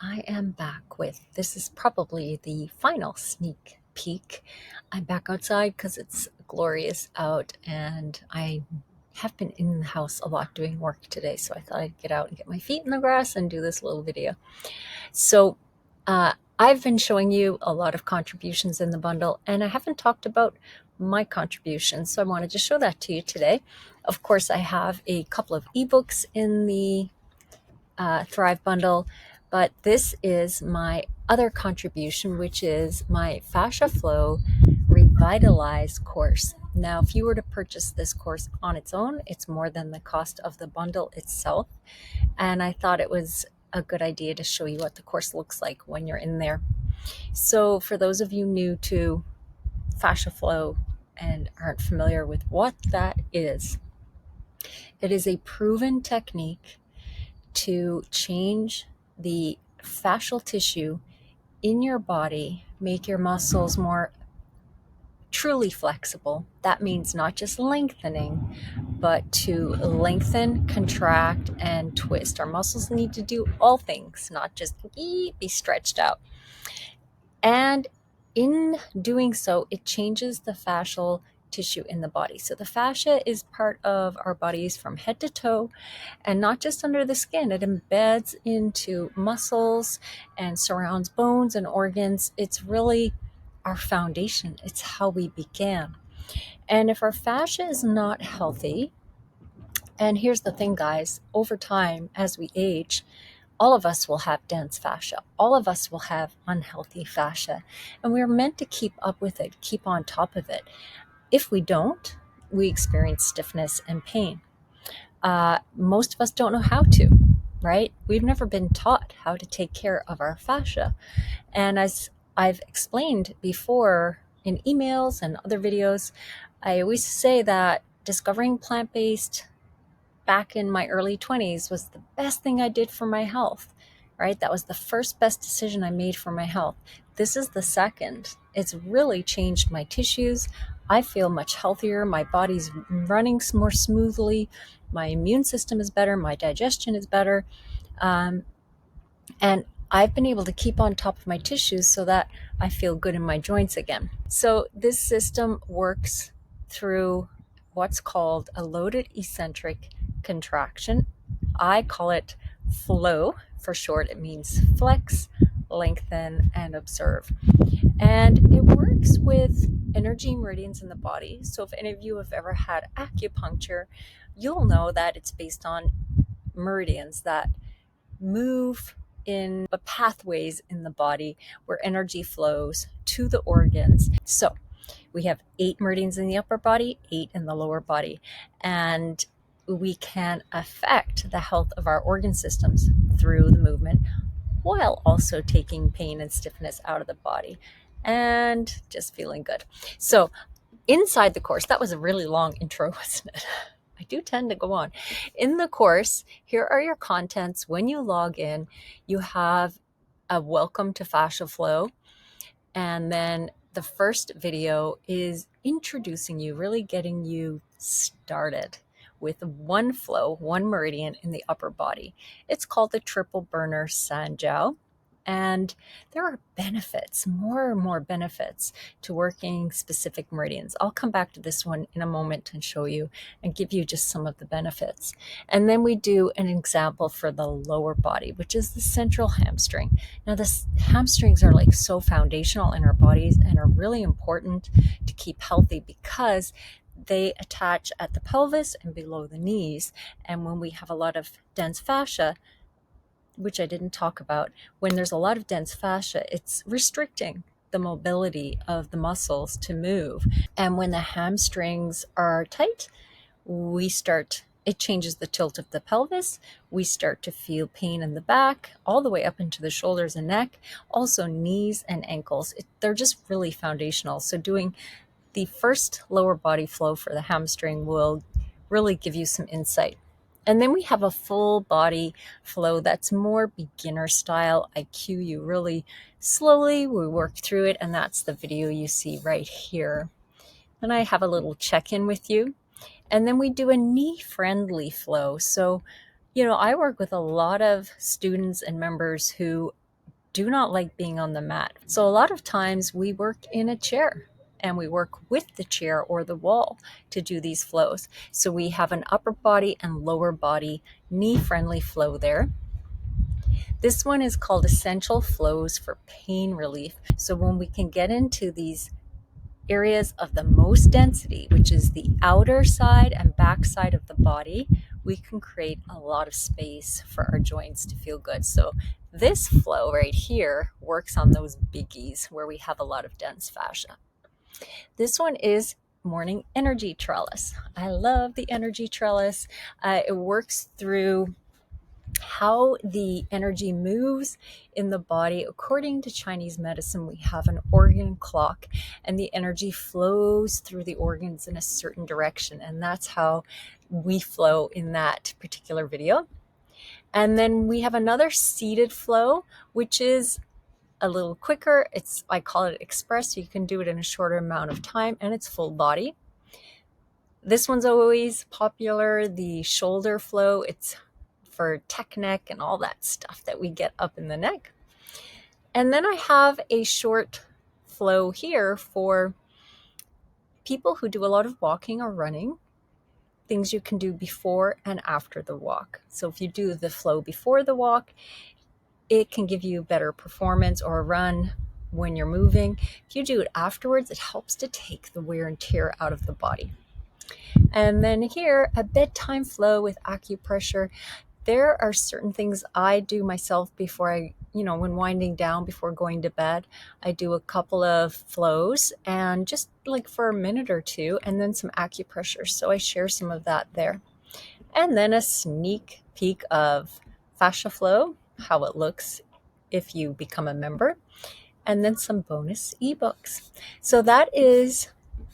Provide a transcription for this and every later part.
I am back with this is probably the final sneak peek. I'm back outside because it's glorious out and I have been in the house a lot doing work today. So I thought I'd get out and get my feet in the grass and do this little video. So I've been showing you a lot of contributions in the bundle and I haven't talked about my contributions. So I wanted to show that to you today. Of course, I have a couple of ebooks in the Thrive bundle, but this is my other contribution, which is my Fascia Flow Revitalize course. Now, if you were to purchase this course on its own, it's more than the cost of the bundle itself. And I thought it was a good idea to show you what the course looks like when you're in there. So for those of you new to Fascia Flow and aren't familiar with what that is, it is a proven technique to change the fascial tissue in your body, make your muscles more truly flexible. That means not just lengthening, but to lengthen, contract, and twist. Our muscles need to do all things, not just be stretched out. And in doing so, it changes the fascial tissue in the body. So the fascia is part of our bodies from head to toe and not just under the skin. It embeds into muscles and surrounds bones and organs. It's really our foundation. It's how we began. And if our fascia is not healthy, and here's the thing, guys, over time, as we age, all of us will have dense fascia. All of us will have unhealthy fascia. And we're meant to keep up with it, keep on top of it. If we don't, we experience stiffness and pain. Most of us don't know how to, right? We've never been taught how to take care of our fascia. And as I've explained before in emails and other videos, I always say that discovering plant-based back in my early 20s was the best thing I did for my health, right? That was the first best decision I made for my health. This is the second. It's really changed my tissues. I feel much healthier. My body's running more smoothly. My immune system is better. My digestion is better. And I've been able to keep on top of my tissues so that I feel good in my joints again. So this system works through what's called a loaded eccentric contraction. I call it flow for short. It means flex, lengthen, and observe. And it works with energy meridians in the body. So if any of you have ever had acupuncture, you'll know that it's based on meridians that move in the pathways in the body where energy flows to the organs. So we have 8 meridians in the upper body, 8 in the lower body, and we can affect the health of our organ systems through the movement while also taking pain and stiffness out of the body and just feeling good. So inside the course, that was a really long intro, wasn't it? I do tend to go on. In the course, here are your contents. When you log in, you have a welcome to Fascia Flow. And then the first video is introducing you, really getting you started with one flow, one meridian in the upper body. It's called the triple burner Sanjiao. And there are benefits, more and more benefits to working specific meridians. I'll come back to this one in a moment and show you and give you just some of the benefits. And then we do an example for the lower body, which is the central hamstring. Now, the hamstrings are like so foundational in our bodies and are really important to keep healthy because they attach at the pelvis and below the knees. And when we have a lot of dense fascia, which I didn't talk about, when there's a lot of dense fascia, it's restricting the mobility of the muscles to move. And when the hamstrings are tight, it changes the tilt of the pelvis. We start to feel pain in the back, all the way up into the shoulders and neck, also knees and ankles. They're just really foundational. So doing the first lower body flow for the hamstring will really give you some insight. And then we have a full body flow that's more beginner style. I cue you really slowly. We work through it, and that's the video you see right here. And I have a little check-in with you. And then we do a knee-friendly flow. So I work with a lot of students and members who do not like being on the mat. So a lot of times we work in a chair and we work with the chair or the wall to do these flows. So we have an upper body and lower body knee friendly flow there. This one is called Essential Flows for Pain Relief. So when we can get into these areas of the most density, which is the outer side and back side of the body, we can create a lot of space for our joints to feel good. So this flow right here works on those biggies where we have a lot of dense fascia. This one is morning energy trellis. I love the energy trellis. It works through how the energy moves in the body. According to Chinese medicine, we have an organ clock, and the energy flows through the organs in a certain direction. And that's how we flow in that particular video. And then we have another seated flow, which is a little quicker. I call it express, so you can do it in a shorter amount of time, and it's full body. This one's always popular, the shoulder flow. It's for tech neck and all that stuff that we get up in the neck. And then I have a short flow here for people who do a lot of walking or running, things you can do before and after the walk. So if you do the flow before the walk, it can give you better performance, or a run when you're moving. If you do it afterwards, it helps to take the wear and tear out of the body. And then here, a bedtime flow with acupressure. There are certain things I do myself before when winding down, before going to bed. I do a couple of flows, and just like for a minute or two, and then some acupressure. So I share some of that there. And then a sneak peek of fascia flow, how it looks if you become a member, and then some bonus ebooks. So that is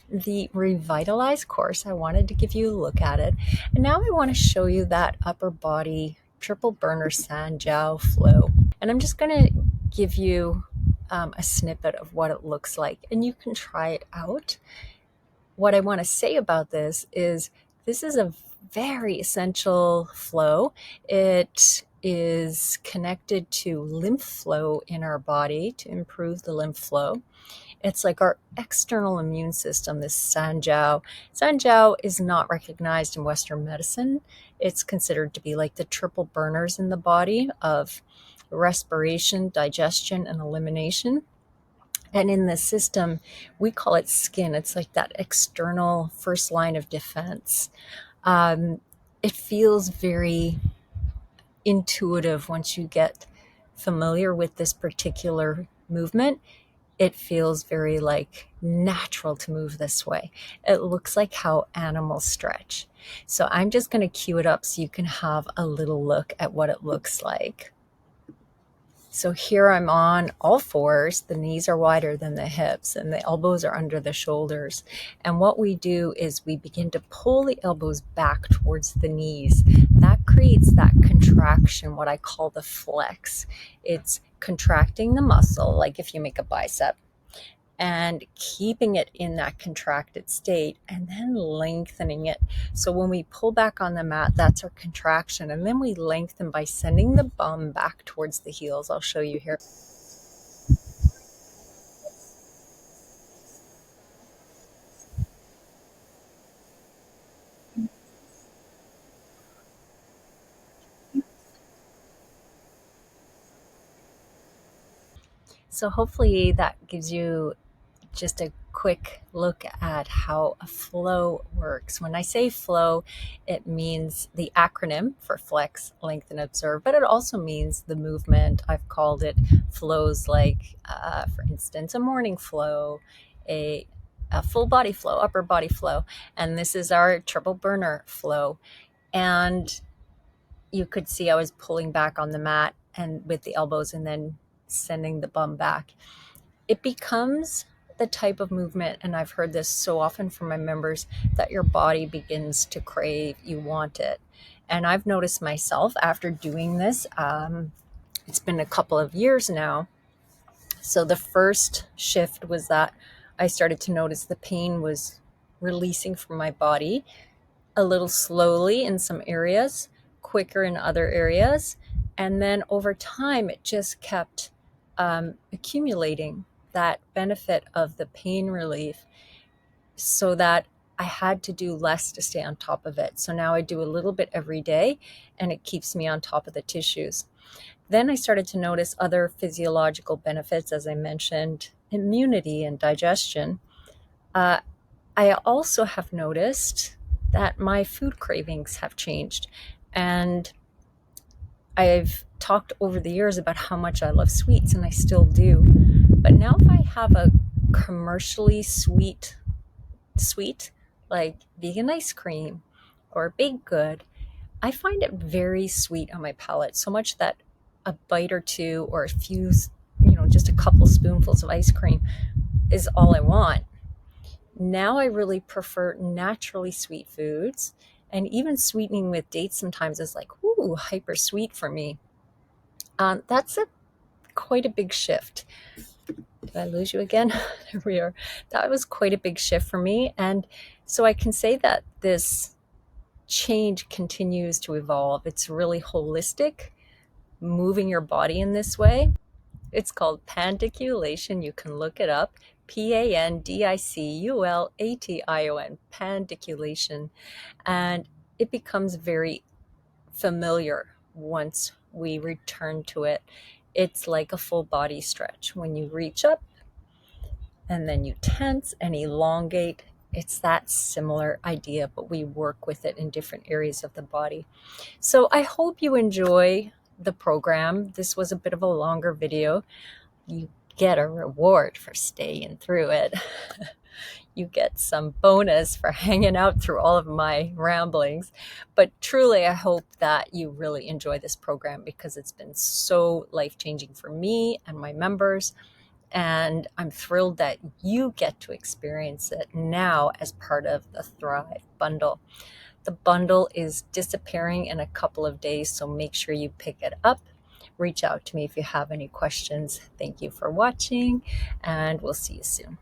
the Revitalize course. I wanted to give you a look at it. And now I want to show you that upper body triple burner Sanjiao flow. And I'm just going to give you a snippet of what it looks like, and you can try it out. What I want to say about this is a very essential flow. It is connected to lymph flow in our body to improve the lymph flow. It's like our external immune system, this Sanjiao. Sanjiao is not recognized in Western medicine. It's considered to be like the triple burners in the body of respiration, digestion, and elimination. And in the system, we call it skin. It's like that external first line of defense. It feels very intuitive once you get familiar with this particular movement. It feels very like natural to move this way. It looks like how animals stretch. So I'm just going to cue it up so you can have a little look at what it looks like. So here I'm on all fours. The knees are wider than the hips, and the elbows are under the shoulders. And what we do is we begin to pull the elbows back towards the knees. That creates that contraction, what I call the flex. It's contracting the muscle, like if you make a bicep, and keeping it in that contracted state, and then lengthening it. So when we pull back on the mat, that's our contraction, and then we lengthen by sending the bum back towards the heels. I'll show you here. So hopefully that gives you just a quick look at how a flow works. When I say flow, it means the acronym for flex, lengthen, observe, but it also means the movement. I've called it flows like, for instance, a morning flow, a full body flow, upper body flow, and this is our triple burner flow. And you could see I was pulling back on the mat and with the elbows and then sending the bum back. It becomes the type of movement, and I've heard this so often from my members, that your body begins to crave, you want it. And I've noticed myself after doing this, it's been a couple of years now. So the first shift was that I started to notice the pain was releasing from my body a little slowly in some areas, quicker in other areas. And then over time, it just kept accumulating that benefit of the pain relief, so that I had to do less to stay on top of it. So now I do a little bit every day, and it keeps me on top of the tissues. Then I started to notice other physiological benefits, as I mentioned, immunity and digestion. Uh, I also have noticed that my food cravings have changed. And I've talked over the years about how much I love sweets, and I still do. But now if I have a commercially sweet, like vegan ice cream or baked good, I find it very sweet on my palate, so much that a bite or two or a few, just a couple spoonfuls of ice cream is all I want. Now I really prefer naturally sweet foods, and even sweetening with dates sometimes is like, ooh, hyper sweet for me. That's quite a big shift. Did I lose you again? There we are. That was quite a big shift for me. And so I can say that this change continues to evolve. It's really holistic, moving your body in this way. It's called pandiculation. You can look it up. Pandiculation, pandiculation. And it becomes very familiar once we return to it. It's like a full body stretch. When you reach up and then you tense and elongate, it's that similar idea, but we work with it in different areas of the body. So I hope you enjoy the program. This was a bit of a longer video. You get a reward for staying through it. You get some bonus for hanging out through all of my ramblings. But truly, I hope that you really enjoy this program, because it's been so life-changing for me and my members. And I'm thrilled that you get to experience it now as part of the Thrive bundle. The bundle is disappearing in a couple of days, so make sure you pick it up. Reach out to me if you have any questions. Thank you for watching, and we'll see you soon.